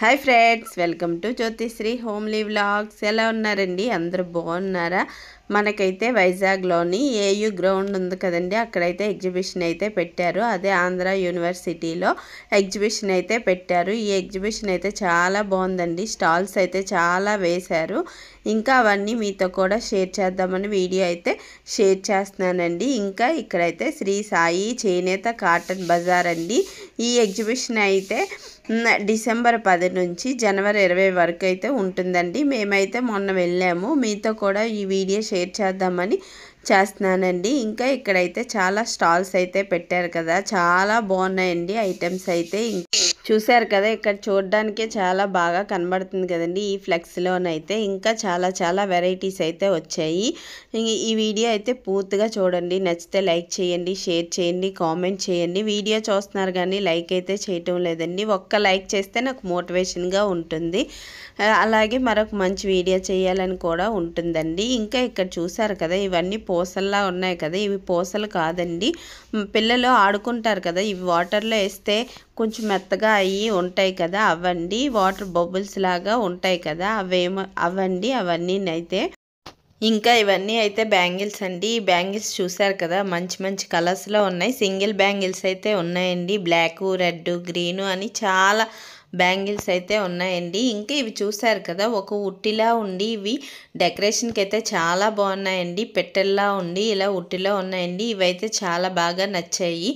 Hi friends, welcome to Jyothisri homely vlogs. ఎలా ఉన్నారండి? అందరూ బాగున్నారా? మనకైతే వైజాగ్లోని ఏయూ గ్రౌండ్ ఉంది కదండి, అక్కడైతే ఎగ్జిబిషన్ అయితే పెట్టారు. అదే ఆంధ్ర యూనివర్సిటీలో ఎగ్జిబిషన్ అయితే పెట్టారు. ఈ ఎగ్జిబిషన్ అయితే చాలా బాగుందండి. స్టాల్స్ అయితే చాలా వేశారు. ఇంకా అవన్నీ మీతో కూడా షేర్ చేద్దామని వీడియో అయితే షేర్ చేస్తున్నానండి. ఇంకా ఇక్కడైతే శ్రీ సాయి చేనేత కాటన్ బజార్ అండి. ఈ ఎగ్జిబిషన్ అయితే డిసెంబర్ 10 నుంచి జనవరి 20 వరకు అయితే ఉంటుందండి. మేమైతే మొన్న వెళ్ళాము. మీతో కూడా ఈ వీడియో షేర్ చేద్దామని చేస్తున్నానండి. ఇంకా ఇక్కడైతే చాలా స్టాల్స్ అయితే పెట్టారు కదా, చాలా బాగున్నాయండి ఐటమ్స్ అయితే. చూశారు కదా, ఇక్కడ చూడడానికే చాలా బాగా కనబడుతుంది కదండి ఈ ఫ్లెక్స్లోనైతే. ఇంకా చాలా వెరైటీస్ అయితే వచ్చాయి. ఈ వీడియో అయితే పూర్తిగా చూడండి. నచ్చితే లైక్ చేయండి, షేర్ చేయండి, కామెంట్ చేయండి. వీడియో చూస్తున్నారు కానీ లైక్ అయితే చేయటం లేదండి. ఒక్క లైక్ చేస్తే నాకు మోటివేషన్గా ఉంటుంది, అలాగే మరొక మంచి వీడియో చేయాలని కూడా ఉంటుందండి. ఇంకా ఇక్కడ చూసారు కదా, ఇవన్నీ పూసల్లా ఉన్నాయి కదా, ఇవి పూసలు కాదండి. పిల్లలు ఆడుకుంటారు కదా, ఇవి వాటర్లో వేస్తే కొంచెం మెత్తగా అయ్యి ఉంటాయి కదా, అవండి. వాటర్ బబుల్స్ లాగా ఉంటాయి కదా, అవండి అవన్నీ అయితే. ఇంకా ఇవన్నీ అయితే బ్యాంగిల్స్ అండి. ఈ బ్యాంగిల్స్ చూసారు కదా, మంచి కలర్స్లో ఉన్నాయి. సింగిల్ బ్యాంగిల్స్ అయితే ఉన్నాయండి. బ్లాక్, రెడ్, గ్రీను అని చాలా బ్యాంగిల్స్ అయితే ఉన్నాయండి. ఇంకా ఇవి చూసారు కదా, ఒక ఉట్టిలా ఉండి ఇవి డెకరేషన్కి అయితే చాలా బాగున్నాయండి. పెట్టెల్లా ఉండి ఇలా ఉట్టిలో ఉన్నాయండి. ఇవైతే చాలా బాగా నచ్చాయి,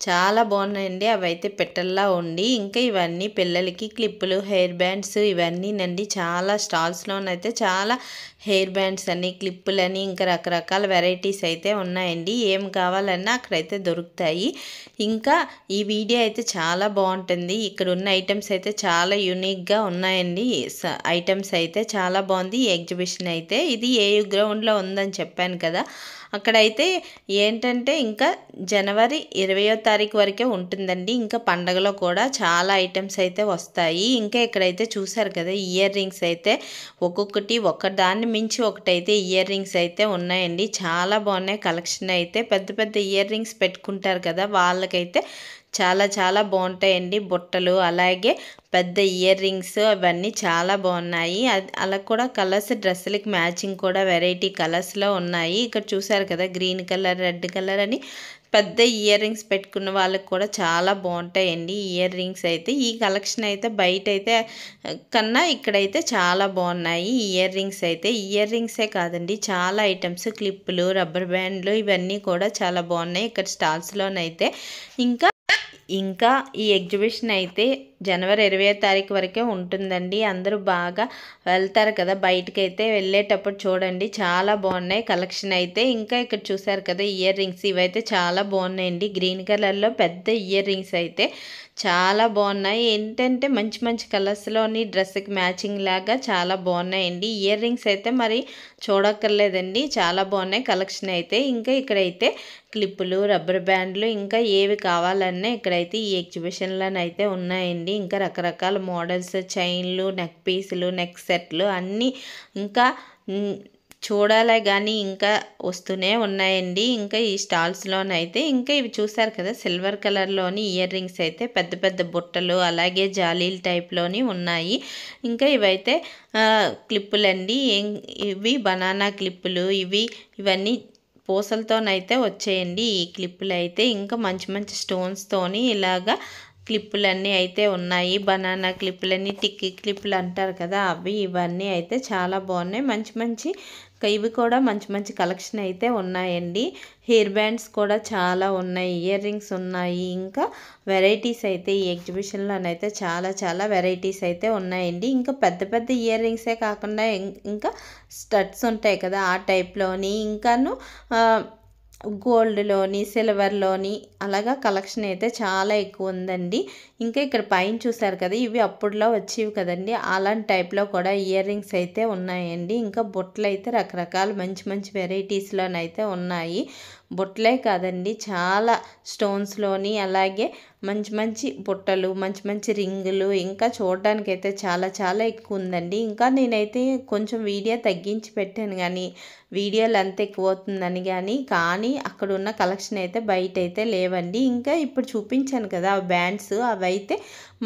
చాలా బాగున్నాయండి. అవైతే పెట్టెల్లా ఉండి. ఇంకా ఇవన్నీ పిల్లలకి క్లిప్పులు, హెయిర్ బ్యాండ్స్ ఇవన్నీనండి. చాలా స్టాల్స్లోనైతే చాలా హెయిర్ బ్యాండ్స్ అని, క్లిప్పులని, ఇంకా రకరకాల వెరైటీస్ అయితే ఉన్నాయండి. ఏం కావాలన్నా అక్కడైతే దొరుకుతాయి. ఇంకా ఈ వీడియో అయితే చాలా బాగుంటుంది. ఇక్కడ ఉన్న ఐటమ్స్ అయితే చాలా యూనిక్గా ఉన్నాయండి. ఐటమ్స్ అయితే చాలా బాగుంది ఈ ఎగ్జిబిషన్ అయితే. ఇది ఏయూ గ్రౌండ్లో ఉందని చెప్పాను కదా, అక్కడైతే ఏంటంటే ఇంకా జనవరి 20వ తారీఖు వరకే ఉంటుందండి. ఇంకా పండగలో కూడా చాలా ఐటమ్స్ అయితే వస్తాయి. ఇంకా ఇక్కడైతే చూసారు కదా, ఇయర్ రింగ్స్ అయితే ఒక్కొక్కటి ఒకదాన్ని మించి ఒకటైతే ఇయర్ రింగ్స్ అయితే ఉన్నాయండి. చాలా బాగున్నాయి కలెక్షన్ అయితే. పెద్ద ఇయర్ రింగ్స్ పెట్టుకుంటారు కదా, వాళ్ళకైతే చాలా బాగుంటాయండి. బుట్టలు, అలాగే పెద్ద ఇయర్ రింగ్స్ అవన్నీ చాలా బాగున్నాయి. అలా కూడా కలర్స్ డ్రెస్సులకి మ్యాచింగ్ కూడా వెరైటీ కలర్స్లో ఉన్నాయి. ఇక్కడ చూసారు కదా, గ్రీన్ కలర్, రెడ్ కలర్ అని పెద్ద ఇయర్ రింగ్స్ పెట్టుకున్న వాళ్ళకి కూడా చాలా బాగుంటాయండి ఇయర్ రింగ్స్ అయితే. ఈ కలెక్షన్ అయితే బయట అయితే కన్నా ఇక్కడైతే చాలా బాగున్నాయి ఇయర్ రింగ్స్ అయితే. ఇయర్ రింగ్సే కాదండి, చాలా ఐటమ్స్, క్లిప్పులు, రబ్బర్ బ్యాండ్లు ఇవన్నీ కూడా చాలా బాగున్నాయి ఇక్కడ స్టాల్స్లోనైతే. ఇంకా ఈ ఎగ్జిబిషన్ అయితే జనవరి 20వ తారీఖు వరకే ఉంటుందండి. అందరూ బాగా వెళ్తారు కదా, బయటకైతే వెళ్ళేటప్పుడు చూడండి, చాలా బాగున్నాయి కలెక్షన్ అయితే. ఇంకా ఇక్కడ చూసారు కదా ఇయర్ రింగ్స్, ఇవైతే చాలా బాగున్నాయండి. గ్రీన్ కలర్లో పెద్ద ఇయర్ రింగ్స్ అయితే చాలా బాగున్నాయి. ఏంటంటే మంచి కలర్స్లోని డ్రెస్కి మ్యాచింగ్ లాగా చాలా బాగున్నాయండి. ఇయర్ రింగ్స్ అయితే మరి చూడక్కర్లేదండి, చాలా బాగున్నాయి కలెక్షన్ అయితే. ఇంకా ఇక్కడైతే క్లిప్పులు, రబ్బర్ బ్యాండ్లు ఇంకా ఏవి కావాలన్నా ఇక్కడైతే ఈ ఎగ్జిబిషన్లోనైతే ఉన్నాయండి. ఇంకా రకరకాల మోడల్స్, చైన్లు, నెక్ పీసులు, నెక్ సెట్లు అన్నీ ఇంకా చూడాలే కానీ ఇంకా వస్తూనే ఉన్నాయండి. ఇంకా ఈ స్టాల్స్లోనైతే ఇంకా ఇవి చూసారు కదా, సిల్వర్ కలర్లోని ఇయర్ రింగ్స్ అయితే పెద్ద బుట్టలు, అలాగే జాలీల టైప్లోని ఉన్నాయి. ఇంకా ఇవైతే క్లిప్పులండి. ఇవి బనానా క్లిప్పులు, ఇవన్నీ పూసలతోనైతే వచ్చేయండి ఈ క్లిప్పులు అయితే. ఇంకా మంచి స్టోన్స్తోని ఇలాగా క్లిప్పులన్నీ అయితే ఉన్నాయి. బనానా క్లిప్పులన్నీ, టిక్కీ క్లిప్పులు అంటారు కదా, ఇవన్నీ అయితే చాలా బాగున్నాయి. మంచి ఇవి కూడా మంచి కలెక్షన్ అయితే ఉన్నాయండి. హెయిర్ బ్యాండ్స్ కూడా చాలా ఉన్నాయి, ఇయర్ రింగ్స్ ఉన్నాయి. ఇంకా వెరైటీస్ అయితే ఈ ఎగ్జిబిషన్లోనైతే చాలా వెరైటీస్ అయితే ఉన్నాయండి. ఇంకా పెద్ద ఇయర్ రింగ్సే కాకుండా ఇంకా స్టడ్స్ ఉంటాయి కదా, ఆ టైప్లోని, ఇంకాను గోల్డ్లోని, సిల్వర్లోని అలాగా కలెక్షన్ అయితే చాలా ఎక్కువ ఉందండి. ఇంకా ఇక్కడ పైన చూసారు కదా, ఇవి అప్పుడులో వచ్చేవి కదండి, అలాంటి టైప్లో కూడా ఇయర్ రింగ్స్ అయితే ఉన్నాయండి. ఇంకా బుట్టలు అయితే రకరకాల మంచి వెరైటీస్లోనైతే ఉన్నాయి. బుట్టలే కాదండి, చాలా స్టోన్స్లోని, అలాగే మంచి బుట్టలు, మంచి రింగులు, ఇంకా చూడడానికైతే చాలా ఎక్కువ ఉందండి. ఇంకా నేనైతే కొంచెం వీడియో తగ్గించి పెట్టాను కానీ వీడియో లెంత్ ఎక్కువ అవుతుందని కానీ అక్కడ ఉన్న కలెక్షన్ అయితే బయట అయితే లేవండి. ఇంకా ఇప్పుడు చూపించాను కదా ఆ బ్యాండ్స్, అవైతే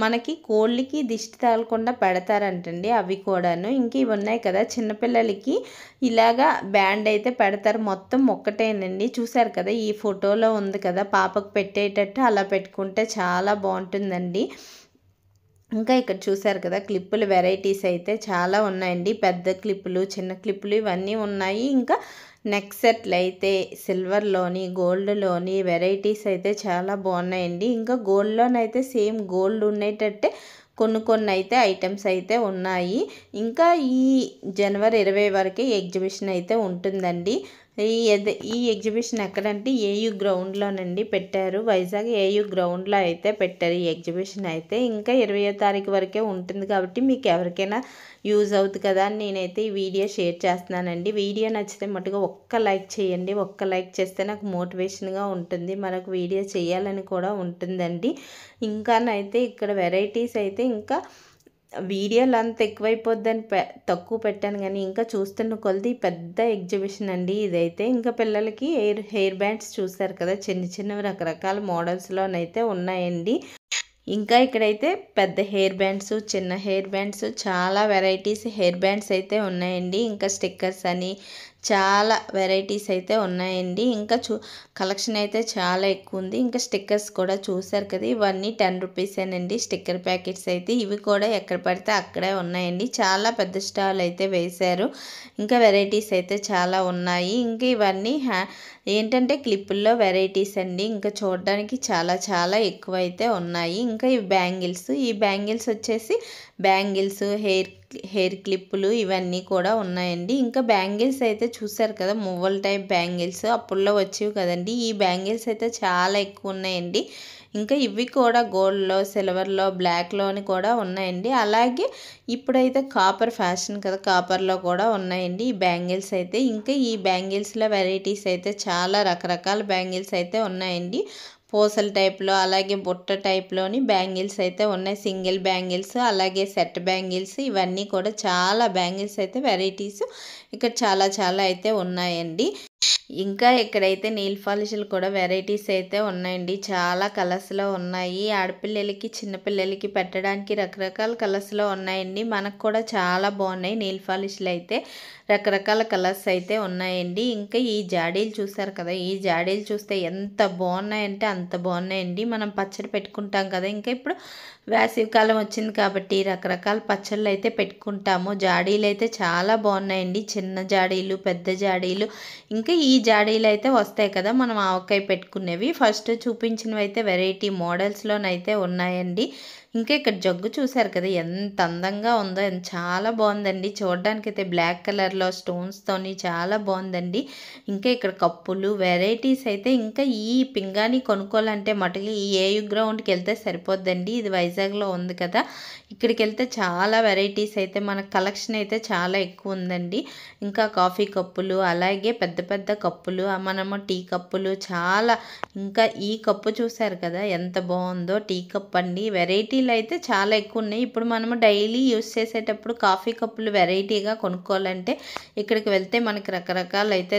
మనకి కోళ్ళకి దిష్టి తగలకుండా పెడతారంటండి అవి కూడాను. ఇంక ఇవి ఉన్నాయి కదా చిన్నపిల్లలకి ఇలాగా బ్యాండ్ అయితే పెడతారు. మొత్తం ఒక్కటేనండి. చూసారు కదా ఈ ఫోటోలో ఉంది కదా పాపకు పెట్టేటట్టు అలా పెట్టుకుంటే చాలా బాగుంటుందండి. ఇంకా ఇక్కడ చూసారు కదా క్లిప్పులు వెరైటీస్ అయితే చాలా ఉన్నాయండి. పెద్ద క్లిప్పులు చిన్న క్లిప్పులు ఇవన్నీ ఉన్నాయి. ఇంకా నెక్ సెట్లు అయితే సిల్వర్లోని గోల్డ్లోని వెరైటీస్ అయితే చాలా బాగున్నాయండి. ఇంకా గోల్డ్లోనైతే సేమ్ గోల్డ్ ఉండేటట్టే కొన్ని అయితే ఐటమ్స్ అయితే ఉన్నాయి. ఇంకా ఈ జనవరి 20 వరకే ఎగ్జిబిషన్ అయితే ఉంటుందండి. ఈ ఎగ్జిబిషన్ ఎక్కడంటే ఏయూ గ్రౌండ్లోనండి పెట్టారు. వైజాగ్ ఏయూ గ్రౌండ్లో అయితే పెట్టారు ఈ ఎగ్జిబిషన్ అయితే. ఇంకా 20వ తారీఖు వరకే ఉంటుంది కాబట్టి మీకు ఎవరికైనా యూజ్ అవుతుంది కదా అని నేనైతే ఈ వీడియో షేర్ చేస్తున్నానండి. వీడియో నచ్చితే మటుగా ఒక్క లైక్ చేయండి. ఒక్క లైక్ చేస్తే నాకు మోటివేషన్గా ఉంటుంది, మరొక వీడియో చేయాలని కూడా ఉంటుందండి. ఇంకానైతే ఇక్కడ వెరైటీస్ అయితే ఇంకా వీడియోలు అంత ఎక్కువైపోద్దని తక్కువ పెట్టాను కానీ ఇంకా చూస్తున్న కొలది పెద్ద ఎగ్జిబిషన్ అండి ఇదైతే. ఇంకా పిల్లలకి హెయిర్ బ్యాండ్స్ చూసారు కదా చిన్నవి రకరకాల మోడల్స్లోనైతే ఉన్నాయండి. ఇంకా ఇక్కడైతే పెద్ద హెయిర్ బ్యాండ్స్ చిన్న హెయిర్ బ్యాండ్స్ చాలా వెరైటీస్ హెయిర్ బ్యాండ్స్ అయితే ఉన్నాయండి. ఇంకా స్టిక్కర్స్ అని చాలా వెరైటీస్ అయితే ఉన్నాయండి. ఇంకా కలెక్షన్ అయితే చాలా ఎక్కువ ఉంది. ఇంకా స్టిక్కర్స్ కూడా చూసారు కదా ఇవన్నీ 10 రూపీసేనండి స్టిక్కర్ ప్యాకెట్స్ అయితే. ఇవి కూడా ఎక్కడ పడితే అక్కడే ఉన్నాయండి. చాలా పెద్ద స్టాల్ అయితే వేశారు. ఇంకా వెరైటీస్ అయితే చాలా ఉన్నాయి. ఇంకా ఇవన్నీ ఏంటంటే క్లిప్పుల్లో వెరైటీస్ అండి. ఇంకా చూడడానికి చాలా ఎక్కువ అయితే ఉన్నాయి. ఇంకా ఈ బ్యాంగిల్స్ వచ్చేసి బ్యాంగిల్స్ హెయిర్ క్లిప్పులు ఇవన్నీ కూడా ఉన్నాయండి. ఇంకా బ్యాంగిల్స్ అయితే చూసారు కదా మువ్వల టైప్ బ్యాంగిల్స్ అప్పుల్లో వచ్చేవి కదండి. ఈ బ్యాంగిల్స్ అయితే చాలా ఎక్కువ ఉన్నాయండి. ఇంకా ఇవి కూడా గోల్డ్లో సిల్వర్లో బ్లాక్లోని కూడా ఉన్నాయండి. అలాగే ఇప్పుడైతే కాపర్ ఫ్యాషన్ కదా కాపర్లో కూడా ఉన్నాయండి ఈ బ్యాంగిల్స్ అయితే. ఇంకా ఈ బ్యాంగిల్స్లో వెరైటీస్ అయితే చాలా రకరకాల బ్యాంగిల్స్ అయితే ఉన్నాయండి. పూసల టైప్లో అలాగే బుట్ట టైప్లోని బ్యాంగిల్స్ అయితే ఉన్నాయి. సింగిల్ బ్యాంగిల్స్ అలాగే సెట్ బ్యాంగిల్స్ ఇవన్నీ కూడా చాలా బ్యాంగిల్స్ అయితే వెరైటీస్ ఇక్కడ చాలా అయితే ఉన్నాయండి. ఇంకా ఇక్కడైతే నెయిల్ పాలిష్లు కూడా వెరైటీస్ అయితే ఉన్నాయండి. చాలా కలర్స్లో ఉన్నాయి. ఆడపిల్లలకి చిన్నపిల్లలకి పెట్టడానికి రకరకాల కలర్స్లో ఉన్నాయండి. మనకు కూడా చాలా బాగున్నాయి నెయిల్ పాలిష్లు అయితే రకరకాల కలర్స్ అయితే ఉన్నాయండి. ఇంకా ఈ జాడీలు చూసారు కదా ఈ జాడీలు చూస్తే ఎంత బాగున్నాయంటే అంత బాగున్నాయండి. మనం పచ్చడి పెట్టుకుంటాం కదా ఇంకా ఇప్పుడు వేసవికాలం వచ్చింది కాబట్టి రకరకాల పచ్చళ్ళు అయితే పెట్టుకుంటాము. జాడీలు అయితే చాలా బాగున్నాయండి. చిన్న జాడీలు పెద్ద జాడీలు ఇంకా ఈ జాడీలు అయితే వస్తాయి కదా మనం ఆవకాయ పెట్టుకునేవి. ఫస్ట్ చూపించినవి అయితే వెరైటీ మోడల్స్లోనైతే ఉన్నాయండి. ఇంకా ఇక్కడ జగ్గు చూసారు కదా ఎంత అందంగా ఉందో చాలా బాగుందండి. చూడడానికి అయితే బ్లాక్ కలర్లో స్టోన్స్తోని చాలా బాగుందండి. ఇంకా ఇక్కడ కప్పులు వెరైటీస్ అయితే ఇంకా ఈ పింగాణి కొనుక్కోవాలంటే మటుకు ఈ ఏయూ గ్రౌండ్కి వెళ్తే సరిపోద్దండి. ఇది వైజాగ్లో ఉంది కదా ఇక్కడికి వెళ్తే చాలా వెరైటీస్ అయితే మన కలెక్షన్ అయితే చాలా ఎక్కువ ఉందండి. ఇంకా కాఫీ కప్పులు అలాగే పెద్ద కప్పులు మనము టీ కప్పులు చాలా ఇంకా ఈ కప్పు చూసారు కదా ఎంత బాగుందో టీ కప్ అండి. వెరైటీలు అయితే చాలా ఎక్కువ ఉన్నాయి. ఇప్పుడు మనము డైలీ యూస్ చేసేటప్పుడు కాఫీ కప్పులు వెరైటీగా కొనుక్కోవాలంటే ఇక్కడికి వెళ్తే మనకి రకరకాలు అయితే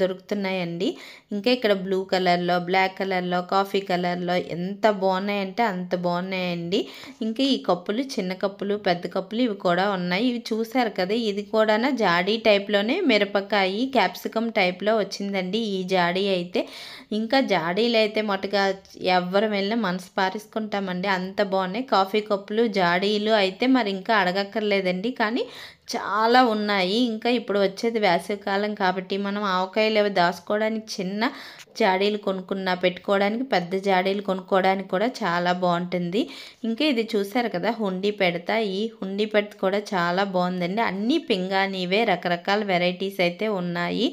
దొరుకుతున్నాయండి. ఇంకా ఇక్కడ బ్లూ కలర్లో బ్లాక్ కలర్లో కాఫీ కలర్లో ఎంత బాగున్నాయంటే అంత బాగున్నాయండి. ఇంకా ఈ కప్పులు చిన్న కప్పులు పెద్ద కప్పులు ఇవి కూడా ఉన్నాయి. ఇవి చూసారు కదా ఇది కూడా జాడీ టైప్లోనే మిరపకాయ క్యాప్సికమ్ టైప్లో వచ్చిందండి ఈ జాడీ అయితే. ఇంకా జాడీలు అయితే మటుగా ఎవరు వెళ్ళినా మనసు పారేసుకుంటామండి అంత బాగున్నాయి. కాఫీ కప్పులు జాడీలు అయితే మరి ఇంకా అడగక్కర్లేదండి కానీ చాలా ఉన్నాయి. ఇంకా ఇప్పుడు వచ్చేది వేసవికాలం కాబట్టి మనం ఆవకాయలు అవి దాచుకోవడానికి చిన్న జాడీలు కొనుక్కున్నా పెట్టుకోవడానికి పెద్ద జాడీలు కొనుక్కోవడానికి కూడా చాలా బాగుంటుంది. ఇంకా ఇది చూసారు కదా హుండీ పెడతా ఈ హుండీ పెడత కూడా చాలా బాగుందండి. అన్నీ పింగాణివే రకరకాల వెరైటీస్ అయితే ఉన్నాయి.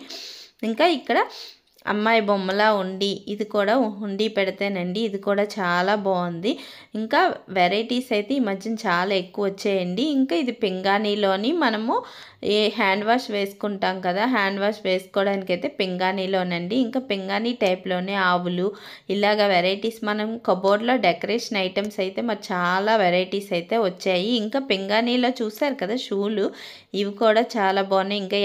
ఇంకా ఇక్కడ అమ్మాయి బొమ్మలా ఉండి ఇది కూడా హుండీ పెడితేనండి ఇది కూడా చాలా బాగుంది. ఇంకా వెరైటీస్ అయితే ఈ మధ్యన చాలా ఎక్కువ వచ్చాయండి. ఇంకా ఇది పింగాణిలోని మనము హ్యాండ్ వాష్ వేసుకుంటాం కదా హ్యాండ్ వాష్ వేసుకోవడానికి అయితే పింగాణిలోనండి. ఇంకా పింగాణి టైప్లోనే ఆవులు ఇలాగ వెరైటీస్ మనం కబోర్డ్లో డెకరేషన్ ఐటమ్స్ అయితే మరి చాలా వెరైటీస్ అయితే వచ్చాయి. ఇంకా పింగాణిలో చూసారు కదా షూలు ఇవి కూడా చాలా బాగున్నాయి. ఇంకా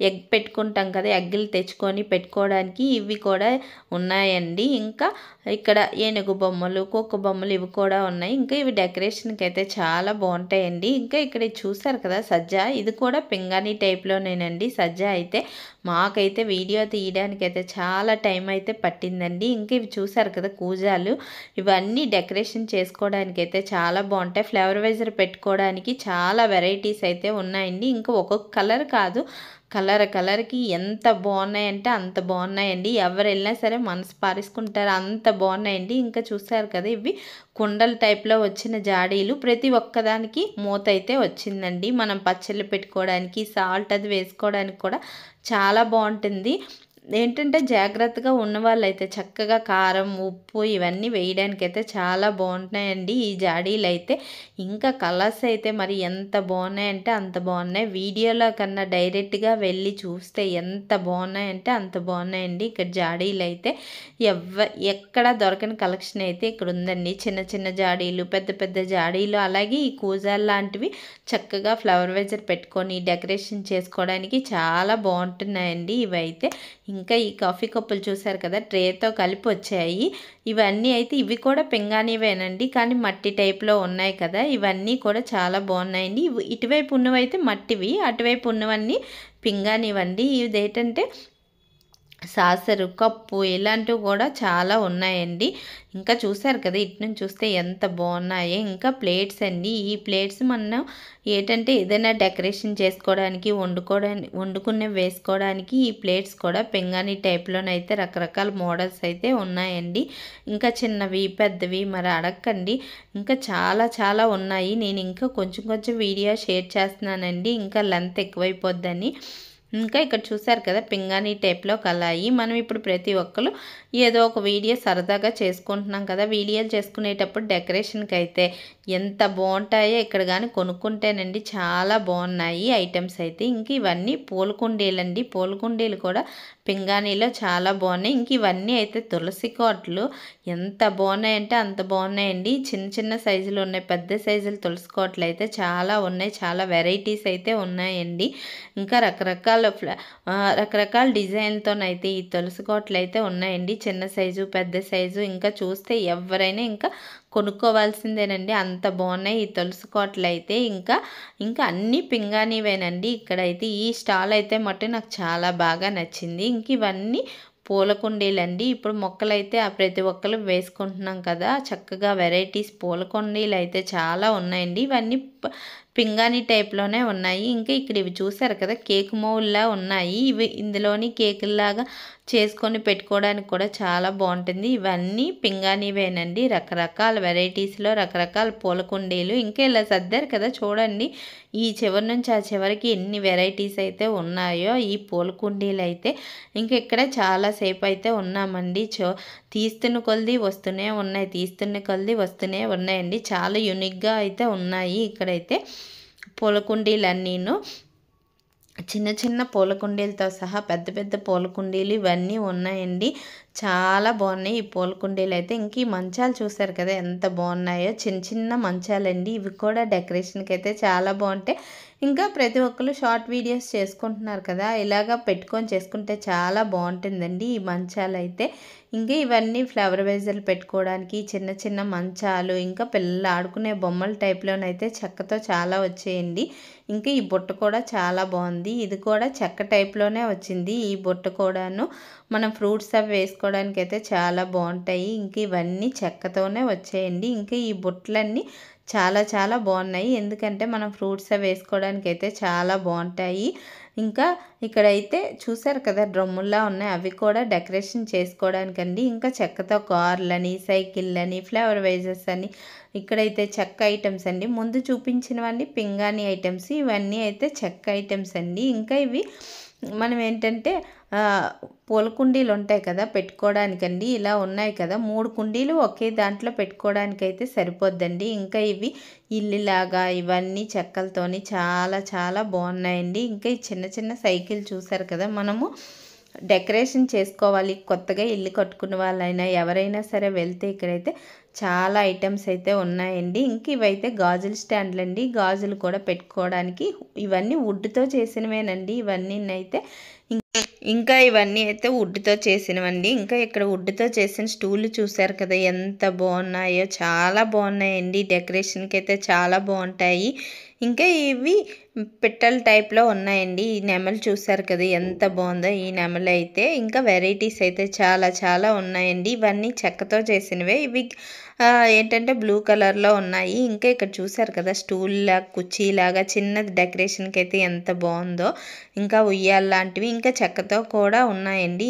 ఎగ్ పెట్టుకుంటాం కదా ఎగ్గులు తెచ్చుకొని పెట్టుకోవడానికి పెట్టుకోవడానికి ఇవి కూడా ఉన్నాయండి. ఇంకా ఇక్కడ ఏనుగు బొమ్మలు, కుక్క బొమ్మలు ఇవి కూడా ఉన్నాయి. ఇంకా ఇవి డెకరేషన్కి అయితే చాలా బాగుంటాయండి. ఇంకా ఇక్కడ చూసారు కదా సజ్జ, ఇది కూడా పింగాణి టైప్లోనేనండి. సజ్జ అయితే మాకైతే వీడియో తీయడానికి అయితే చాలా టైం అయితే పట్టిందండి. ఇంకా ఇవి చూసారు కదా కూజాలు, ఇవన్నీ డెకరేషన్ చేసుకోవడానికి అయితే చాలా బాగుంటాయి. ఫ్లవర్ వైజర్ పెట్టుకోవడానికి చాలా వెరైటీస్ అయితే ఉన్నాయండి. ఇంకా ఒక్కొక్క కలర్ కాదు, కలర్కి ఎంత బాగున్నాయంటే అంత బాగున్నాయండి. ఎవరు వెళ్ళినా సరే మనసు పారేసుకుంటారు, అంత బాగున్నాయండి. ఇంకా చూసారు కదా ఇవి కుండల టైప్లో వచ్చిన జాడీలు, ప్రతి ఒక్కదానికి మూత అయితే వచ్చిందండి. మనం పచ్చళ్ళు పెట్టుకోవడానికి, సాల్ట్ అది వేసుకోవడానికి కూడా చాలా బాగుంటుంది. ఏంటంటే జాగ్రత్తగా ఉన్న వాళ్ళైతే చక్కగా కారం, ఉప్పు ఇవన్నీ వేయడానికైతే చాలా బాగుంటున్నాయండి ఈ జాడీలు అయితే. ఇంకా కలర్స్ అయితే మరి ఎంత బాగున్నాయంటే అంత బాగున్నాయి. వీడియోలో కన్నా డైరెక్ట్గా వెళ్ళి చూస్తే ఎంత బాగున్నాయంటే అంత బాగున్నాయండి. ఇక్కడ జాడీలు అయితే ఎక్కడ దొరకని కలెక్షన్ అయితే ఇక్కడ ఉందండి. చిన్న చిన్న జాడీలు, పెద్ద పెద్ద జాడీలు, అలాగే ఈ కూజాలు లాంటివి చక్కగా ఫ్లవర్ వైజర్ పెట్టుకొని డెకరేషన్ చేసుకోవడానికి చాలా బాగుంటున్నాయండి ఇవైతే. ఇంకా ఈ కాఫీ కప్పులు చూసారు కదా ట్రేతో కలిపి వచ్చాయి. ఇవన్నీ అయితే ఇవి కూడా పింగాణివేనండి, కానీ మట్టి టైప్లో ఉన్నాయి కదా. ఇవన్నీ కూడా చాలా బాగున్నాయండి. ఇటువైపు ఉన్నవైతే మట్టివి, అటువైపు ఉన్నవన్నీ పింగాణివండి. ఇదేంటంటే సాసరు, కప్పు ఇలాంటివి కూడా చాలా ఉన్నాయండి. ఇంకా చూసారు కదా ఇటు నుంచి చూస్తే ఎంత బాగున్నాయి. ఇంకా ప్లేట్స్ అండి, ఈ ప్లేట్స్ మనం ఏంటంటే ఏదైనా డెకరేషన్ చేసుకోవడానికి, వండుకునే వేసుకోవడానికి ఈ ప్లేట్స్ కూడా పింగాణి టైప్లోనైతే రకరకాల మోడల్స్ అయితే ఉన్నాయండి. ఇంకా చిన్నవి, పెద్దవి మరి అడగండి, ఇంకా చాలా ఉన్నాయి. నేను ఇంకా కొంచెం వీడియో షేర్ చేస్తున్నానండి, ఇంకా లెంత్ ఎక్కువైపోద్దని. ఇంకా ఇక్కడ చూసారు కదా పింగాణి టైప్లో కళాయి. మనం ఇప్పుడు ప్రతి ఒక్కరు ఏదో ఒక వీడియో సరదాగా చేసుకుంటున్నాం కదా. వీడియోలు చేసుకునేటప్పుడు డెకరేషన్కి అయితే ఎంత బాగుంటాయో ఇక్కడ కానీ కొనుక్కుంటేనండి చాలా బాగున్నాయి ఐటమ్స్ అయితే. ఇంక ఇవన్నీ పూల కుండీలండి. పూల కుండీలు కూడా పింగాణిలో చాలా బాగున్నాయి. ఇంక ఇవన్నీ అయితే తులసి కోటలు ఎంత బాగున్నాయంటే అంత బాగున్నాయండి. చిన్న సైజులు ఉన్నాయి, పెద్ద సైజులు తులసి కోటలు అయితే చాలా ఉన్నాయి. చాలా వెరైటీస్ అయితే ఉన్నాయండి. ఇంకా రకరకాల డిజైన్తోనైతే ఈ తులసి కోటలు అయితే ఉన్నాయండి. చిన్న సైజు, పెద్ద సైజు. ఇంకా చూస్తే ఎవరైనా ఇంకా కొనుక్కోవాల్సిందేనండి, అంత బాగున్నాయి ఈ తులసి కోటలు అయితే. ఇంకా అన్నీ పింగాణివేనండి ఇక్కడైతే. ఈ స్టాల్ అయితే మటు నాకు చాలా బాగా నచ్చింది. ఇంక ఇవన్నీ పూల కుండీలండి. ఇప్పుడు మొక్కలైతే ప్రతి ఒక్కరు వేసుకుంటున్నాం కదా, చక్కగా వెరైటీస్ పూల కుండీలు అయితే చాలా ఉన్నాయండి. ఇవన్నీ పింగాణి టైప్లోనే ఉన్నాయి. ఇంకా ఇక్కడ ఇవి చూసారు కదా కేక్ మౌల్లా ఉన్నాయి. ఇవి ఇందులోని కేకుల్లాగా చేసుకొని పెట్టుకోవడానికి కూడా చాలా బాగుంటుంది. ఇవన్నీ పింగాణివేనండి. రకరకాల వెరైటీస్లో రకరకాల పూల కుండీలు. ఇంకా ఇలా సర్దారు కదా చూడండి, ఈ చివరి నుంచి ఆ చివరికి ఎన్ని వెరైటీస్ అయితే ఉన్నాయో ఈ పూల కుండీలు అయితే. ఇంకా ఇక్కడ చాలాసేపు అయితే ఉన్నామండి. తీస్తున్న కొలది వస్తూనే ఉన్నాయి, వస్తూనే ఉన్నాయండి. చాలా యూనిక్గా అయితే ఉన్నాయి ఇక్కడైతే పూల కుండీలన్నీను. చిన్న పూల కుండీలతో సహా పెద్ద పూల కుండీలు ఇవన్నీ ఉన్నాయండి. చాలా బాగున్నాయి ఈ పూల కుండీలు అయితే. ఇంక ఈ మంచాలు చూసారు కదా ఎంత బాగున్నాయో, చిన్న మంచాలండి. ఇవి కూడా డెకరేషన్కి అయితే చాలా బాగుంటాయి. ఇంకా ప్రతి ఒక్కరు షార్ట్ వీడియోస్ చేసుకుంటున్నారు కదా, ఇలాగా పెట్టుకొని చేసుకుంటే చాలా బాగుంటుందండి ఈ మంచాలు అయితే. ఇంకా ఇవన్నీ ఫ్లవర్ వైజర్లు పెట్టుకోవడానికి చిన్న మంచాలు, ఇంకా పిల్లలు ఆడుకునే బొమ్మల టైప్లోనైతే చెక్కతో చాలా వచ్చేయండి. ఇంకా ఈ బుట్ట కూడా చాలా బాగుంది. ఇది కూడా చెక్క టైప్లోనే వచ్చింది. ఈ బుట్ట కూడాను మనం ఫ్రూట్స్ అవి వేసుకోవడానికి అయితే చాలా బాగుంటాయి. ఇంక ఇవన్నీ చెక్కతోనే వచ్చేయండి. ఇంకా ఈ బుట్టలన్నీ చాలా బాగున్నాయి, ఎందుకంటే మనం ఫ్రూట్స్ అవి వేసుకోవడానికి అయితే చాలా బాగుంటాయి. ఇంకా ఇక్కడైతే చూసారు కదా డ్రమ్ముల్లా ఉన్నాయి, అవి కూడా డెకరేషన్ చేసుకోవడానికండి. ఇంకా చెక్కతో కార్లని, సైకిళ్ళని, ఫ్లవర్ వైజెస్ అని ఇక్కడైతే చెక్క ఐటమ్స్ అండి. ముందు చూపించినవన్నీ పింగాణి ఐటమ్స్, ఇవన్నీ అయితే చెక్క ఐటమ్స్ అండి. ఇంకా ఇవి మనం ఏంటంటే పూల కుండీలు ఉంటాయి కదా పెట్టుకోవడానికండి, ఇలా ఉన్నాయి కదా 3 కుండీలు ఒకే దాంట్లో పెట్టుకోవడానికైతే సరిపోద్దండి. ఇంకా ఇవి ఇల్లులాగా ఇవన్నీ చెక్కలతోని చాలా బాగున్నాయండి. ఇంకా ఈ చిన్న సైకిల్ చూసారు కదా, మనము డెకరేషన్ చేసుకోవాలి, కొత్తగా ఇల్లు కట్టుకున్న వాళ్ళైనా ఎవరైనా సరే వెళ్తే ఇక్కడైతే చాలా ఐటమ్స్ అయితే ఉన్నాయండి. ఇంక ఇవైతే గాజుల స్టాండ్లు అండి, గాజులు కూడా పెట్టుకోవడానికి. ఇవన్నీ వుడ్తో చేసినవేనండి ఇవన్నీ అయితే. ఇంకా ఇవన్నీ అయితే వుడ్‌తో చేసినవండి. ఇంకా ఇక్కడ వుడ్‌తో చేసిన స్టూల్‌లు చూసారు కదా! ఎంత బాగున్నాయో, చాలా బాగున్నాయండి. డెకరేషన్‌కైతే చాలా బాగుంటాయి. ఇంకా ఇవి పిట్టల టైప్‌లో ఉన్నాయండి. ఈ నెమలి చూసారు కదా! ఎంత బాగుందో ఈ నెమలైతే. ఇంకా వెరైటీస్ అయితే చాలా చాలా ఉన్నాయండి. ఇవన్నీ చెక్కతో చేసినవే. ఇవి ఏంటంటే బ్లూ కలర్‌లో ఉన్నాయి. ఇంకా ఇక్కడ చూసారు కదా! స్టూల్‌లాగా, కుర్చీలాగా చిన్నది డెకరేషన్‌కి అయితే ఎంత బాగుందో. ఇంకా ఉయ్యాల లాంటివి ఇంకా చెక్కతో కూడా ఉన్నాయండి.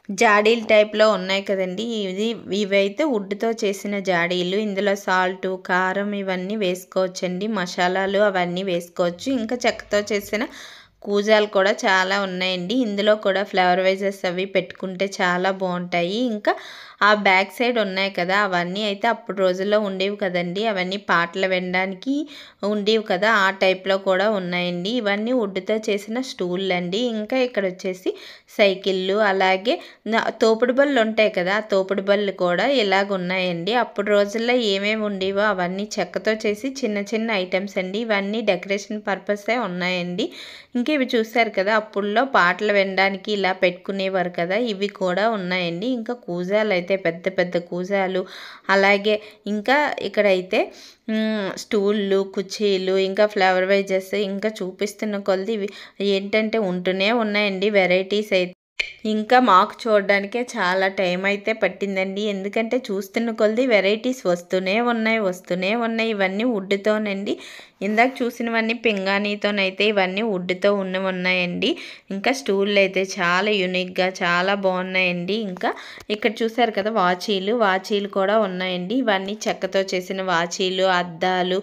జాడీల టైప్‌లో ఉన్నాయి కదండీ! ఇవైతే వుడ్‌తో చేసిన జాడీలు. ఇందులో సాల్టు, కారం ఇవన్నీ వేసుకోవచ్చండి. మసాలాలు అవన్నీ వేసుకోవచ్చు. ఇంకా చెక్కతో చేసిన కూజాలు కూడా చాలా ఉన్నాయండి. ఇందులో కూడా ఫ్లవర్ వైజెస్ అవి పెట్టుకుంటే చాలా బాగుంటాయి. ఇంకా ఆ బ్యాక్ సైడ్ ఉన్నాయి కదా! అవన్నీ అయితే అప్పుడు రోజుల్లో ఉండేవి కదండీ! అవన్నీ పాటలు వినడానికి ఉండేవి కదా! ఆ టైప్‌లో కూడా ఉన్నాయండి. ఇవన్నీ వుడ్‌తో చేసిన స్టూల్‌లండి. ఇంకా ఇక్కడ వచ్చేసి సైకిళ్ళు, అలాగే తోపుడు బళ్ళు ఉంటాయి కదా! ఆ తోపుడు బళ్ళు కూడా ఇలాగ ఉన్నాయండి. అప్పుడు రోజుల్లో ఏమేమి ఉండేవో అవన్నీ చెక్కతో చేసి చిన్న చిన్న ఐటెమ్స్ అండి. ఇవన్నీ డెకరేషన్ పర్పసే ఉన్నాయండి. ఇంకా ఇవి చూసారు కదా! అప్పుడులో పాటలు వినడానికి ఇలా పెట్టుకునేవారు కదా! ఇవి కూడా ఉన్నాయండి. ఇంకా కూజాలు అయితే పెద్ద పెద్ద కూజాలు, అలాగే ఇంకా ఇక్కడైతే స్టూళ్ళు, కుర్చీలు, ఇంకా ఫ్లవర్ వైజెస్ ఇంకా చూపిస్తున్న కొలది ఇవి ఏంటంటే ఉంటూనే ఉన్నాయండి వెరైటీస్ అయితే. ఇంకా మాకు చూడడానికే చాలా టైం అయితే పట్టిందండి. ఎందుకంటే చూస్తున్న కొలది వెరైటీస్ వస్తూనే ఉన్నాయి. ఇవన్నీ వుడ్‌తోనండి. ఇందాక చూసినవన్నీ పింగాణీతోనైతే, ఇవన్నీ వుడ్‌తో ఉన్నాయండి. ఇంకా స్టూల్‌లు అయితే చాలా యూనిక్‌గా చాలా బాగున్నాయండి. ఇంకా ఇక్కడ చూసారు కదా! వాచీలు కూడా ఉన్నాయండి. ఇవన్నీ చెక్కతో చేసిన వాచీలు, అద్దాలు,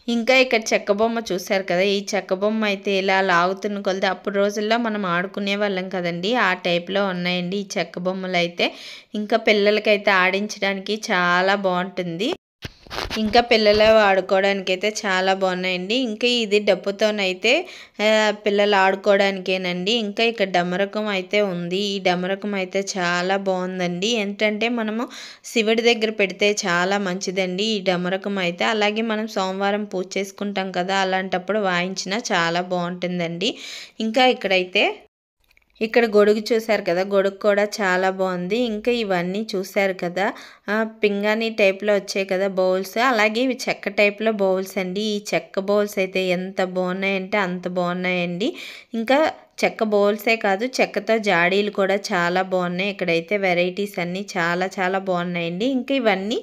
ఇంకా ఇక్కడ చెక్క బొమ్మ చూసారు కదా! ఈ చెక్క బొమ్మ అయితే ఇలా లాగుతున్న కొలది అప్పుడు రోజుల్లో మనం ఆడుకునే వాళ్ళం కదండీ! ఆ టైప్‌లో ఉన్నాయండి ఈ చెక్క బొమ్మలైతే. ఇంకా పిల్లలకైతే ఆడించడానికి చాలా బాగుంటుంది. ఇంకా పిల్లలు ఆడుకోవడానికైతే చాలా బాగున్నాయండి. ఇంకా ఇది డప్పుతోనైతే పిల్లలు ఆడుకోవడానికేనండి. ఇంకా ఇక్కడ డమరకం అయితే ఉంది. ఈ డమరకం అయితే చాలా బాగుందండి. ఏంటంటే మనము శివుడి దగ్గర పెడితే చాలా మంచిదండి ఈ డమరకం అయితే. అలాగే మనం సోమవారం పూజ చేసుకుంటాం కదా! అలాంటప్పుడు వాయించినా చాలా బాగుంటుందండి. ఇంకా ఇక్కడ గొడుగు చూసారు కదా! గొడుగు కూడా చాలా బాగుంది. ఇంకా ఇవన్నీ చూసారు కదా! పింగాణీ టైప్‌లో వచ్చాయి కదా బౌల్స్. అలాగే ఇవి చెక్క టైప్‌లో బౌల్స్ అండి. ఈ చెక్క బౌల్స్ అయితే ఎంత బాగున్నాయంటే అంత బాగున్నాయండి. ఇంకా చెక్క బౌల్సే కాదు, చెక్కతో జాడీలు కూడా చాలా బాగున్నాయి. ఇక్కడైతే వెరైటీస్ అన్నీ చాలా చాలా బాగున్నాయండి. ఇంకా ఇవన్నీ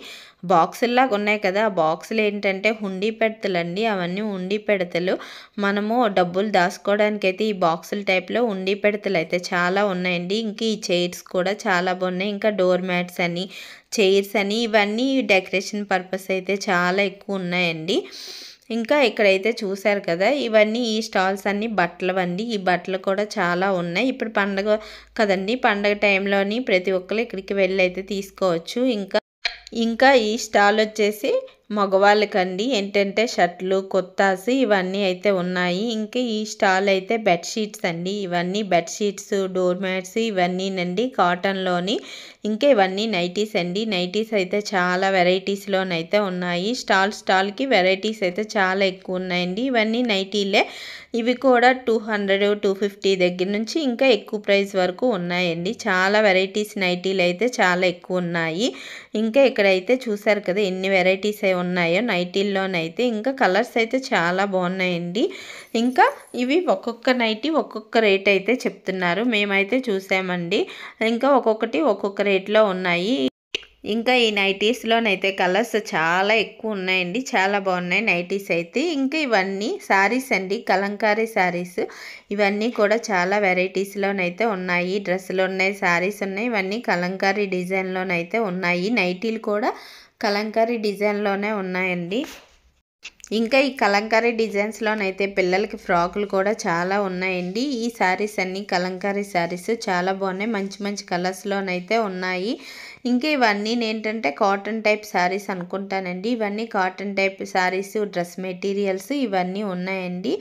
బాక్సుల్లాగా ఉన్నాయి కదా! ఆ బాక్సులు ఏంటంటే హుండీ పెడతలండి. అవన్నీ హుండీ పెడతలు. మనము డబ్బులు దాచుకోవడానికైతే ఈ బాక్సుల టైప్‌లో హుండీ పెడతలు అయితే చాలా ఉన్నాయండి. ఇంక ఈ చైర్స్ కూడా చాలా బాగున్నాయి. ఇంకా డోర్ మ్యాట్స్ అని, చైర్స్ అని ఇవన్నీ డెకరేషన్ పర్పస్ అయితే చాలా ఎక్కువ ఉన్నాయండి. ఇంకా ఇక్కడైతే చూసారు కదా! ఇవన్నీ ఈ స్టాల్స్ అన్నీ బట్టలవండి. ఈ బట్టలు కూడా చాలా ఉన్నాయి. ఇప్పుడు పండగ కదండీ! పండగ టైంలోని ప్రతి ఒక్కరు ఇక్కడికి వెళ్ళి అయితే తీసుకోవచ్చు. ఇంకా ఈ స్టాల్ వచ్చేసి మగవాళ్ళకండి. ఏంటంటే షర్ట్లు, కుర్తాస్ ఇవన్నీ అయితే ఉన్నాయి. ఇంకా ఈ స్టాల్ అయితే బెడ్షీట్స్ అండి. ఇవన్నీ బెడ్షీట్స్, డోర్ మ్యాట్స్ ఇవన్నీనండి కాటన్లోని. ఇంకా ఇవన్నీ నైటీస్ అండి. నైటీస్ అయితే చాలా వెరైటీస్లోనైతే ఉన్నాయి. స్టాల్కి వెరైటీస్ అయితే చాలా ఎక్కువ ఉన్నాయండి. ఇవన్నీ నైటీలే. ఇవి కూడా 200, 250 దగ్గర నుంచి ఇంకా ఎక్కువ ప్రైస్ వరకు ఉన్నాయండి. చాలా వెరైటీస్ నైటీలు అయితే చాలా ఎక్కువ ఉన్నాయి. ఇంకా ఇక్కడైతే చూసారు కదా ఎన్ని వెరైటీస్ ఉన్నాయో నైటీల్లోనైతే. ఇంకా కలర్స్ అయితే చాలా బాగున్నాయండి. ఇంకా ఇవి ఒక్కొక్క నైటీ ఒక్కొక్క రేట్ అయితే చెప్తున్నారు. మేమైతే చూసామండి. ఇంకా ఒక్కొక్కటి ఒక్కొక్క రేట్లో ఉన్నాయి. ఇంకా ఈ నైటీస్లోనైతే కలర్స్ చాలా ఎక్కువ ఉన్నాయండి. చాలా బాగున్నాయి నైటీస్ అయితే. ఇంకా ఇవన్నీ శారీస్ అండి, కలంకారీ శారీస్. ఇవన్నీ కూడా చాలా వెరైటీస్లోనైతే ఉన్నాయి. డ్రెస్సులు ఉన్నాయి, శారీస్ ఉన్నాయి. ఇవన్నీ కలంకారీ డిజైన్లోనైతే ఉన్నాయి. నైటీలు కూడా కలంకారీ డిజైన్లోనే ఉన్నాయండి. ఇంకా ఈ కలంకారీ డిజైన్స్లోనైతే పిల్లలకి ఫ్రాకులు కూడా చాలా ఉన్నాయండి. ఈ శారీస్ అన్నీ కలంకారీ శారీస్ చాలా బాగున్నాయి. మంచి మంచి కలర్స్లోనైతే ఉన్నాయి. ఇంకా ఇవన్నీ ఏంటంటే కాటన్ టైప్ శారీస్ అనుకుంటానండి. ఇవన్నీ cotton type saris, dress materials ఇవన్నీ ఉన్నాయండి.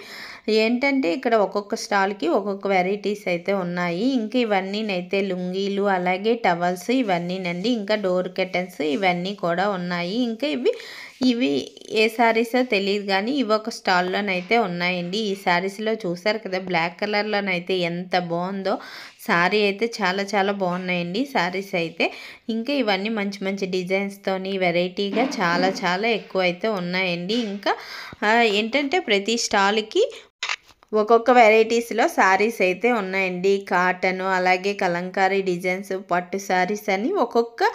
ఏంటంటే ఇక్కడ ఒక్కొక్క స్టాల్కి ఒక్కొక్క వెరైటీస్ అయితే ఉన్నాయి. ఇంకా ఇవన్నీనైతే లుంగీలు, అలాగే టవల్స్ ఇవన్నీనండి. ఇంకా డోర్ కర్టన్స్ ఇవన్నీ కూడా ఉన్నాయి. ఇంకా ఇవి ఇవి ఏ శారీసో తెలియదు కానీ ఇవి ఒక స్టాల్లోనైతే ఉన్నాయండి. ఈ శారీస్లో చూసారు కదా బ్లాక్ కలర్లోనైతే ఎంత బాగుందో. శారీ అయితే చాలా చాలా బాగున్నాయండి శారీస్ అయితే. ఇంకా ఇవన్నీ మంచి మంచి డిజైన్స్తోని వెరైటీగా చాలా చాలా ఎక్కువ అయితే ఉన్నాయండి. ఇంకా ఏంటంటే ప్రతి స్టాల్కి ఒక్కొక్క వెరైటీస్లో శారీస్ అయితే ఉన్నాయండి. కాటను అలాగే కలంకారీ డిజైన్స్ పట్టు శారీస్ అని ఒక్కొక్క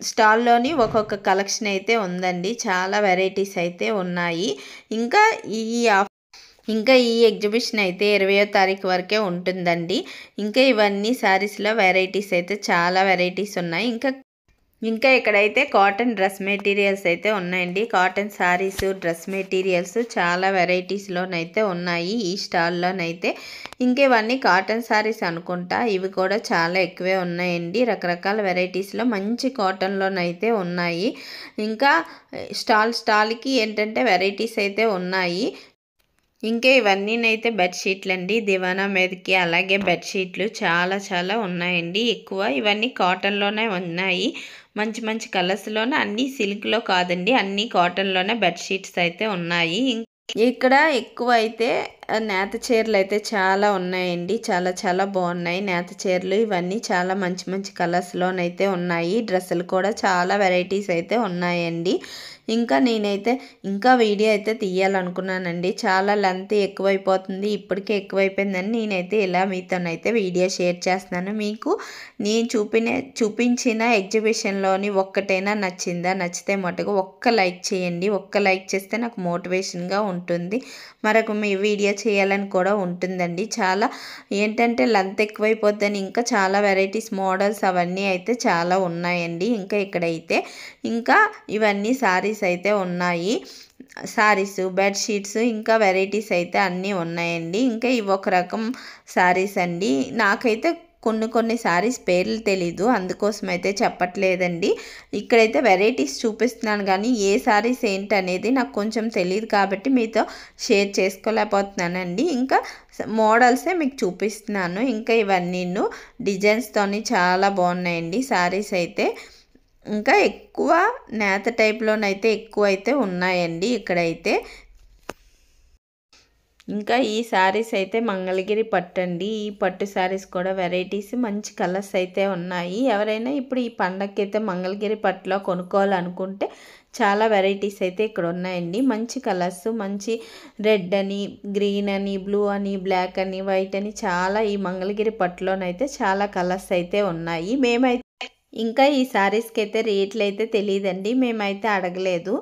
స్టాల్లోని ఒక్కొక్క కలెక్షన్ అయితే ఉందండి. చాలా వెరైటీస్ అయితే ఉన్నాయి. ఇంకా ఈ ఎగ్జిబిషన్ అయితే 20వ తారీఖు వరకే ఉంటుందండి. ఇంకా ఇవన్నీ శారీస్లో వెరైటీస్ అయితే చాలా వెరైటీస్ ఉన్నాయి. ఇంకా ఇక్కడైతే కాటన్ డ్రెస్ మెటీరియల్స్ అయితే ఉన్నాయండి. కాటన్ శారీస్ డ్రెస్ మెటీరియల్స్ చాలా వెరైటీస్లోనైతే ఉన్నాయి ఈ స్టాల్లోనైతే. ఇంకా ఇవన్నీ కాటన్ శారీస్ అనుకుంటా. ఇవి కూడా చాలా ఎక్కువే ఉన్నాయండి. రకరకాల వెరైటీస్లో మంచి కాటన్లోనైతే ఉన్నాయి. ఇంకా స్టాల్కి ఏంటంటే వెరైటీస్ అయితే ఉన్నాయి. ఇంకా ఇవన్నీనైతే బెడ్షీట్లు అండి. దివానా మీదకి అలాగే బెడ్షీట్లు చాలా చాలా ఉన్నాయండి. ఎక్కువ ఇవన్నీ కాటన్లోనే ఉన్నాయి. మంచి మంచి కలర్స్లోనే, అన్నీ సిల్క్లో కాదండి, అన్నీ కాటన్లోనే బెడ్షీట్స్ అయితే ఉన్నాయి. ఇక్కడ ఎక్కువ అయితే నేత చీరలు అయితే చాలా ఉన్నాయండి. చాలా చాలా బాగున్నాయి నేత చీరలు. ఇవన్నీ చాలా మంచి మంచి కలర్స్లోనైతే ఉన్నాయి. డ్రెస్సులు కూడా చాలా వెరైటీస్ అయితే ఉన్నాయండి. ఇంకా నేనైతే వీడియో అయితే తీయాలనుకున్నానండి. చాలా లెంత్ ఎక్కువైపోతుంది, ఇప్పటికే ఎక్కువైపోయిందని నేనైతే ఇలా మీతోనైతే వీడియో షేర్ చేస్తున్నాను. మీకు నేను చూపించిన ఎగ్జిబిషన్లోని ఒక్కటైనా నచ్చిందా? నచ్చితే మటుకు ఒక్క లైక్ చేయండి. ఒక్క లైక్ చేస్తే నాకు మోటివేషన్గా ఉంటుంది. మరొక మీ వీడియో చేయాలని కూడా ఉంటుందండి. చాలా ఏంటంటే లెంత్ ఎక్కువైపోద్దని ఇంకా చాలా వెరైటీస్ మోడల్స్ అవన్నీ అయితే చాలా ఉన్నాయండి. ఇంకా ఇక్కడైతే ఇవన్నీ శారీస్ అయితే ఉన్నాయి. శారీస్ బెడ్షీట్స్ ఇంకా వెరైటీస్ అయితే అన్నీ ఉన్నాయండి. ఇంకా ఇవి ఒక రకం శారీస్ అండి. నాకైతే కొన్ని శారీస్ పేర్లు తెలీదు, అందుకోసం అయితే చెప్పట్లేదండి. ఇక్కడైతే వెరైటీస్ చూపిస్తున్నాను కానీ ఏ శారీస్ ఏంటి అనేది నాకు కొంచెం తెలియదు కాబట్టి మీతో షేర్ చేసుకోలేకపోతున్నానండి. ఇంకా మోడల్సే మీకు చూపిస్తున్నాను. ఇంకా ఇవన్నీ డిజైన్స్తోని చాలా బాగున్నాయండి శారీస్ అయితే. ఇంకా ఎక్కువ నేత టైప్లోనైతే ఎక్కువ అయితే ఉన్నాయండి ఇక్కడైతే. ఇంకా ఈ శారీస్ అయితే మంగళగిరి పట్టు అండి. ఈ పట్టు శారీస్ కూడా వెరైటీస్ మంచి కలర్స్ అయితే ఉన్నాయి. ఎవరైనా ఇప్పుడు ఈ పండగకి అయితే మంగళగిరి పట్టులో కొనుక్కోవాలనుకుంటే చాలా వెరైటీస్ అయితే ఇక్కడ ఉన్నాయండి. మంచి కలర్స్, మంచి రెడ్ అని, గ్రీన్ అని, బ్లూ అని, బ్లాక్ అని, వైట్ అని చాలా ఈ మంగళగిరి పట్టులోనైతే చాలా కలర్స్ అయితే ఉన్నాయి. ఇంకా ఈ శారీస్కి అయితే రేట్లు అయితే తెలియదండి, మేమైతే అడగలేదు.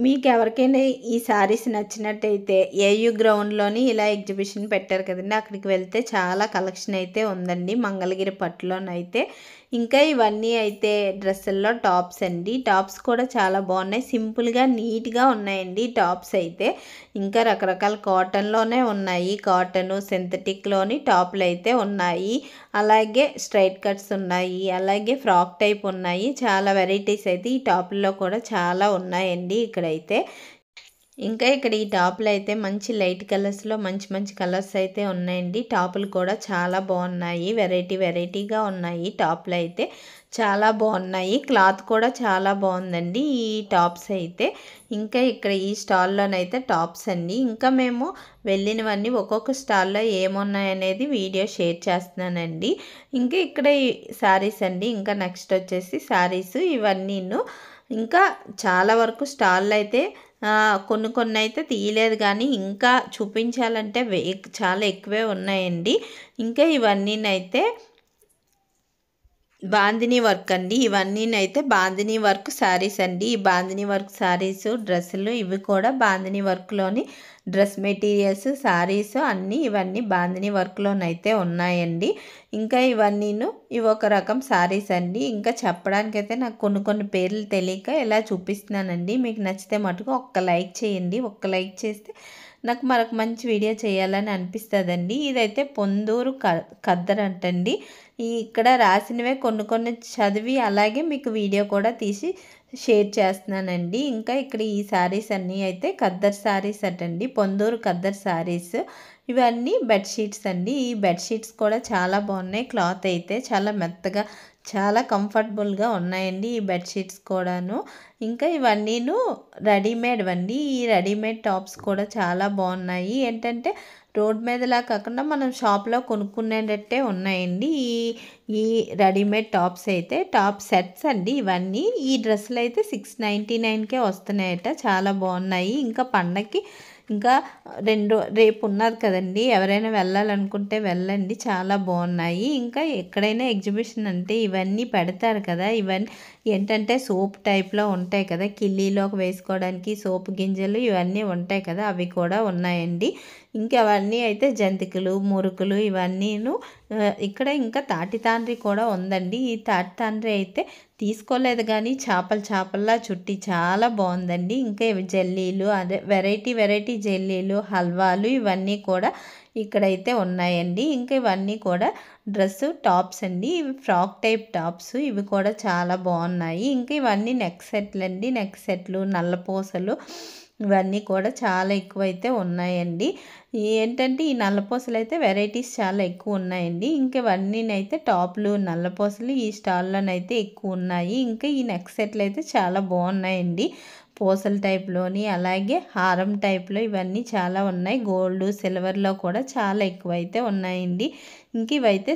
మీకు ఎవరికైనా ఈ శారీస్ నచ్చినట్టయితే ఏయూ గ్రౌండ్లోని ఇలా ఎగ్జిబిషన్ పెట్టారు కదండి, అక్కడికి వెళ్తే చాలా కలెక్షన్ అయితే ఉందండి మంగళగిరి పట్టులోనైతే. ఇంకా ఇవన్నీ అయితే డ్రెస్సుల్లో టాప్స్ అండి. టాప్స్ కూడా చాలా బాగున్నాయి, సింపుల్గా నీట్గా ఉన్నాయండి టాప్స్ అయితే. ఇంకా రకరకాల కాటన్లోనే ఉన్నాయి. కాటను సింథటిక్లోని టాప్లు అయితే ఉన్నాయి. అలాగే స్ట్రైట్ కట్స్ ఉన్నాయి, అలాగే ఫ్రాక్ టైప్ ఉన్నాయి. చాలా వెరైటీస్ అయితే ఈ టాప్లో కూడా చాలా ఉన్నాయండి ఇక్కడైతే. ఇంకా ఇక్కడ ఈ టాప్లు అయితే మంచి లైట్ కలర్స్లో మంచి మంచి కలర్స్ అయితే ఉన్నాయండి. టాపులు కూడా చాలా బాగున్నాయి, వెరైటీగా ఉన్నాయి. టాప్లు అయితే చాలా బాగున్నాయి. క్లాత్ కూడా చాలా బాగుందండి ఈ టాప్స్ అయితే. ఇంకా ఇక్కడ ఈ స్టాల్లోనైతే టాప్స్ అండి. ఇంకా మేము వెళ్ళినవన్నీ ఒక్కొక్క స్టాల్లో ఏమున్నాయనేది వీడియో షేర్ చేస్తున్నానండి. ఇంకా ఇక్కడ ఈ శారీస్ అండి. ఇంకా నెక్స్ట్ వచ్చేసి శారీస్ ఇవన్నీ. ఇంకా చాలా వరకు స్టాల్లో అయితే కొన్ని అయితే తీయలేదు కానీ ఇంకా చూపించాలంటే చాలా ఎక్కువే ఉన్నాయండి. ఇంకా ఇవన్నీనైతే బాందినీ వర్క్ అండి. ఇవన్నీనైతే బాందినీ వర్క్ శారీస్ అండి. ఈ బాందినీ వర్క్ శారీస్ డ్రెస్సులు ఇవి కూడా బాందినీ వర్క్లోని డ్రెస్ మెటీరియల్స్ శారీస్ అన్నీ ఇవన్నీ బాందినీ వర్క్లోనైతే ఉన్నాయండి. ఇంకా ఇవి ఒక రకం శారీస్ అండి. ఇంకా చెప్పడానికైతే నాకు కొన్ని పేర్లు తెలియక ఇలా చూపిస్తున్నానండి. మీకు నచ్చితే మటుకు ఒక్క లైక్ చేయండి. ఒక్క లైక్ చేస్తే నాకు మరొక మంచి వీడియో చేయాలని అనిపిస్తుందండి. ఇదైతే పొందూరు ఖద్దర్ అంటండి. ఇక్కడ రాసినవే కొన్ని చదివి అలాగే మీకు వీడియో కూడా తీసి షేర్ చేస్తున్నానండి. ఇంకా ఇక్కడ ఈ శారీస్ అన్నీ అయితే ఖద్దర్ శారీస్ అటండి, పొందూరు ఖద్దర్ శారీస్. ఇవన్నీ బెడ్షీట్స్ అండి. ఈ బెడ్షీట్స్ కూడా చాలా బాగున్నాయి. క్లాత్ అయితే చాలా మెత్తగా చాలా కంఫర్టబుల్గా ఉన్నాయండి ఈ బెడ్షీట్స్ కూడాను. ఇంకా ఇవన్నీను రెడీమేడ్ అండి. ఈ రెడీమేడ్ టాప్స్ కూడా చాలా బాగున్నాయి. ఏంటంటే రోడ్ మీదలా కాకుండా మనం షాప్లో కొనుక్కునేటట్టే ఉన్నాయండి ఈ రెడీమేడ్ టాప్స్ అయితే. టాప్ సెట్స్ అండి ఇవన్నీ. ఈ డ్రెస్సులు అయితే 699కే వస్తున్నాయట. చాలా బాగున్నాయి. ఇంకా పండగకి ఇంకా రేపు ఉన్నారు కదండి, ఎవరైనా వెళ్ళాలనుకుంటే వెళ్ళండి, చాలా బాగున్నాయి. ఇంకా ఎక్కడైనా ఎగ్జిబిషన్ అంటే ఇవన్నీ పెడతారు కదా, ఇవన్నీ ఏంటంటే సోప్ టైప్లో ఉంటాయి కదా, కిల్లీలోకి వేసుకోవడానికి సోపు గింజలు ఇవన్నీ ఉంటాయి కదా, అవి కూడా ఉన్నాయండి. ఇంకా అవన్నీ అయితే జంతికలు, మురుకులు ఇవన్నీను. ఇక్కడ ఇంకా తాటి తాండ్రి కూడా ఉందండి. ఈ తాటి తాండ్రి అయితే తీసుకోలేదు కానీ చేపల్లా చుట్టి చాలా బాగుందండి. ఇంకా ఇవి జెల్లీలు, అదే వెరైటీ జెల్లీలు, హల్వాలు ఇవన్నీ కూడా ఇక్కడైతే ఉన్నాయండి. ఇంకా ఇవన్నీ కూడా టాప్స్ అండి. ఇవి ఫ్రాక్ టైప్ టాప్స్. ఇవి కూడా చాలా బాగున్నాయి. ఇంకా ఇవన్నీ నెక్ సెట్లు అండి. నెక్ సెట్లు, నల్లపూసలు ఇవన్నీ కూడా చాలా ఎక్కువైతే ఉన్నాయండి. ఏంటంటే ఈ నల్లపూసలు అయితే వెరైటీస్ చాలా ఎక్కువ ఉన్నాయండి. ఇంకా ఇవన్నీనైతే టాప్లు, నల్లపూసలు ఈ స్టాల్లోనైతే ఎక్కువ ఉన్నాయి. ఇంకా ఈ నెక్ సెట్లు అయితే చాలా బాగున్నాయండి. పూసల టైప్లోని, అలాగే హారం టైప్లో ఇవన్నీ చాలా ఉన్నాయి. గోల్డ్, సిల్వర్లో కూడా చాలా ఎక్కువైతే ఉన్నాయండి. ఇంక ఇవైతే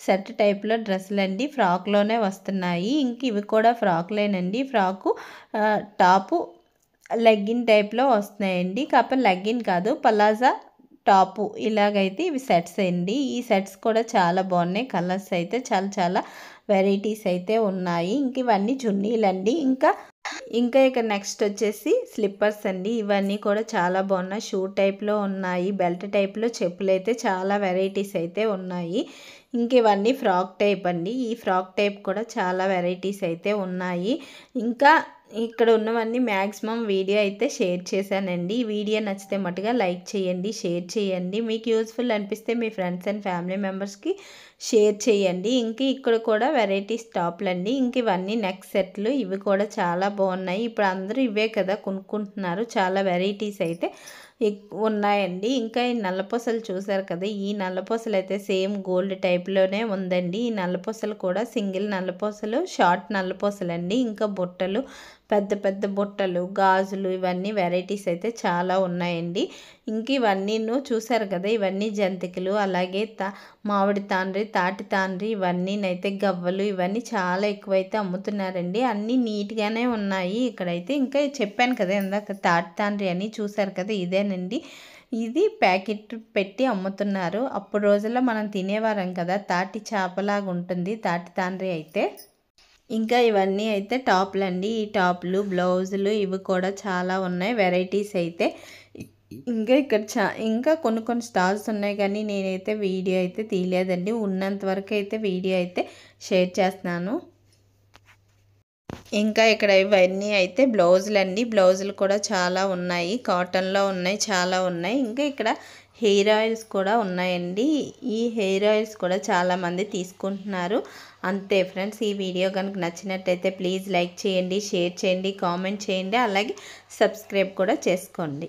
సెట్ టైప్లో డ్రెస్సులు అండి. ఫ్రాక్లోనే వస్తున్నాయి. ఇంక ఇవి కూడా ఫ్రాక్లేనండి. టాపు లెగ్గిన్ టైప్లో వస్తున్నాయండి. కాకపోతే లెగ్గిన్ కాదు, పలాజా టాపు ఇలాగైతే ఇవి సెట్స్ అండి. ఈ సెట్స్ కూడా చాలా బాగున్నాయి. కలర్స్ అయితే చాలా వెరైటీస్ అయితే ఉన్నాయి. ఇంక ఇవన్నీ చున్నీలండి. ఇంకా ఇక్కడ నెక్స్ట్ వచ్చేసి స్లిప్పర్స్ అండి. ఇవన్నీ కూడా చాలా బాగున్నాయి. షూ టైప్లో ఉన్నాయి, బెల్ట్ టైప్లో చెప్పులు అయితే చాలా వెరైటీస్ అయితే ఉన్నాయి. ఇంక ఇవన్నీ ఫ్రాక్ టైప్ అండి. ఈ ఫ్రాక్ టైప్ కూడా చాలా వెరైటీస్ అయితే ఉన్నాయి. ఇంకా ఇక్కడ ఉన్నవన్నీ మ్యాక్సిమం వీడియో అయితే షేర్ చేశానండి. ఈ వీడియో నచ్చితే మటుగా లైక్ చేయండి, షేర్ చేయండి. మీకు యూస్ఫుల్ అనిపిస్తే మీ ఫ్రెండ్స్ అండ్ ఫ్యామిలీ మెంబర్స్కి షేర్ చేయండి. ఇక్కడ కూడా వెరైటీస్ టాప్లు అండి. ఇంక ఇవన్నీ నెక్ సెట్లు. ఇవి కూడా చాలా బాగున్నాయి. ఇప్పుడు అందరూ ఇవే కదా కొనుక్కుంటున్నారు. చాలా వెరైటీస్ అయితే ఉన్నాయండి. ఇంకా ఈ నల్లపూసలు చూసారు కదా, ఈ నల్లపూసలు అయితే సేమ్ గోల్డ్ టైప్లోనే ఉందండి. ఈ నల్లపూసలు కూడా సింగిల్ నల్లపూసలు, షార్ట్ నల్లపూసలు అండి. ఇంకా బుట్టలు, పెద్ద బుట్టలు, గాజులు ఇవన్నీ వెరైటీస్ అయితే చాలా ఉన్నాయండి. ఇంక ఇవన్నీను చూసారు కదా, ఇవన్నీ జంతికలు, అలాగే మామిడి తాండ్రి, తాటి తాండ్రి ఇవన్నీనైతే గవ్వలు ఇవన్నీ చాలా ఎక్కువైతే అమ్ముతున్నారండి. అన్నీ నీట్గానే ఉన్నాయి ఇక్కడైతే. ఇంకా చెప్పాను కదా ఇందాక తాటి తాండ్రి అని, చూసారు కదా ఇదేనండి. ఇది ప్యాకెట్ పెట్టి అమ్ముతున్నారు. అప్పుడు రోజుల్లో మనం తినేవారం కదా, తాటి చేపలాగా ఉంటుంది తాటి తాండ్రి అయితే. ఇంకా ఇవన్నీ అయితే టాప్లు అండి. ఈ టాప్లు, బ్లౌజులు ఇవి కూడా చాలా ఉన్నాయి వెరైటీస్ అయితే. ఇంకా ఇక్కడ ఇంకా కొన్ని స్టాల్స్ ఉన్నాయి కానీ నేనైతే వీడియో అయితే తీయలేదండి. ఉన్నంత వరకు అయితే వీడియో అయితే షేర్ చేస్తున్నాను. ఇంకా ఇక్కడ ఇవన్నీ అయితే బ్లౌజులు అండి. బ్లౌజులు కూడా చాలా ఉన్నాయి, కాటన్లో ఉన్నాయి, చాలా ఉన్నాయి. ఇంకా ఇక్కడ హెయిర్ ఆయిల్స్ కూడా ఉన్నాయండి. ఈ హెయిర్ ఆయిల్స్ కూడా చాలామంది తీసుకుంటున్నారు. అంతే ఫ్రెండ్స్, ఈ వీడియో కనుక నచ్చినట్టయితే ప్లీజ్ లైక్ చేయండి, షేర్ చేయండి, కామెంట్ చేయండి, అలాగే సబ్స్క్రైబ్ కూడా చేసుకోండి.